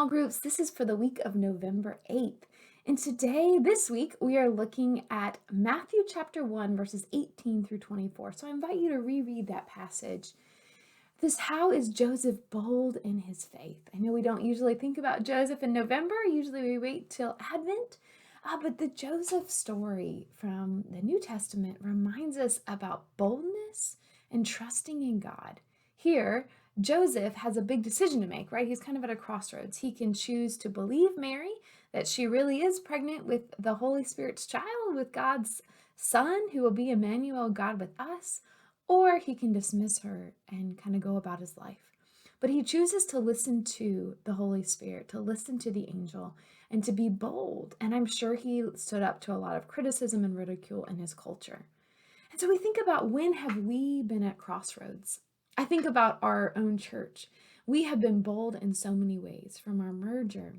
Small groups, this is for the week of November 8th. And this week, we are looking at Matthew chapter 1, verses 18 through 24. So I invite you to reread that passage. How is Joseph bold in his faith? I know we don't usually think about Joseph in November. Usually we wait till Advent. But the Joseph story from the New Testament reminds us about boldness and trusting in God. Here, Joseph has a big decision to make, right? He's kind of at a crossroads. He can choose to believe Mary, that she really is pregnant with the Holy Spirit's child, with God's son, who will be Emmanuel, God with us, or he can dismiss her and kind of go about his life. But he chooses to listen to the Holy Spirit, to listen to the angel, and to be bold. And I'm sure he stood up to a lot of criticism and ridicule in his culture. And so we think about, when have we been at crossroads? I think about our own church. We have been bold in so many ways, from our merger,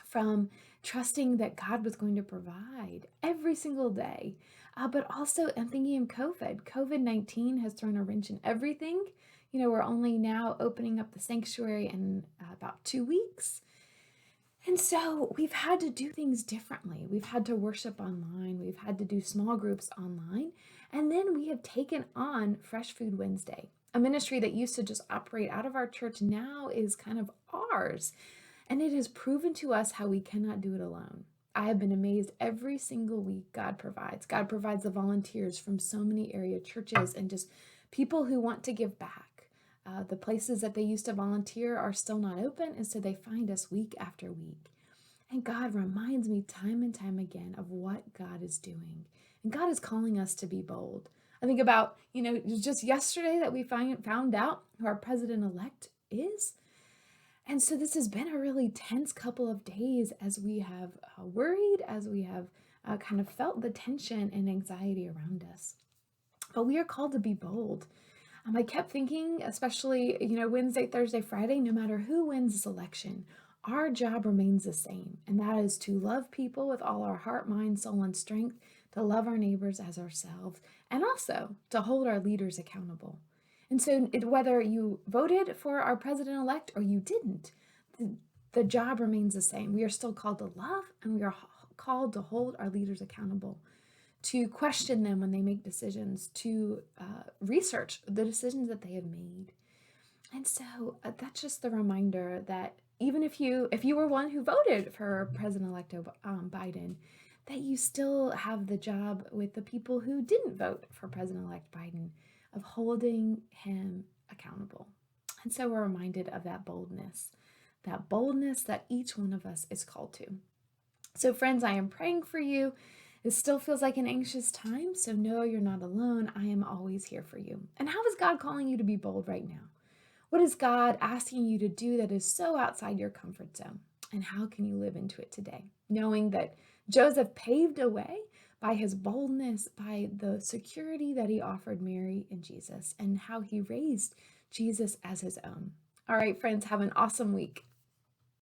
from trusting that God was going to provide every single day. But also, I'm thinking of COVID. COVID-19 has thrown a wrench in everything. We're only now opening up the sanctuary in about 2 weeks. And so we've had to do things differently. We've had to worship online. We've had to do small groups online. And then we have taken on Fresh Food Wednesday, a ministry that used to just operate out of our church, now is kind of ours. And it has proven to us how we cannot do it alone. I have been amazed every single week God provides. God provides the volunteers from so many area churches and just people who want to give back. The places that they used to volunteer are still not open, and so they find us week after week. And God reminds me time and time again of what God is doing. And God is calling us to be bold. I think about, it was just yesterday that we found out who our president-elect is. And so this has been a really tense couple of days as we have worried, as we have kind of felt the tension and anxiety around us. But we are called to be bold. I kept thinking, especially, Wednesday, Thursday, Friday, no matter who wins this election, our job remains the same. And that is to love people with all our heart, mind, soul, and strength, to love our neighbors as ourselves, and also to hold our leaders accountable. And so whether you voted for our president-elect or you didn't, the job remains the same. We are still called to love, and we are called to hold our leaders accountable, to question them when they make decisions, to research the decisions that they have made. And so that's just the reminder that even if you were one who voted for President-elect Biden, that you still have the job with the people who didn't vote for President-elect Biden, of holding him accountable. And so we're reminded of that boldness that each one of us is called to. So friends, I am praying for you. It still feels like an anxious time, so know you're not alone. I am always here for you. And how is God calling you to be bold right now? What is God asking you to do that is so outside your comfort zone? And how can you live into it today? Knowing that Joseph paved a way by his boldness, by the security that he offered Mary and Jesus, and how he raised Jesus as his own. All right, friends, have an awesome week.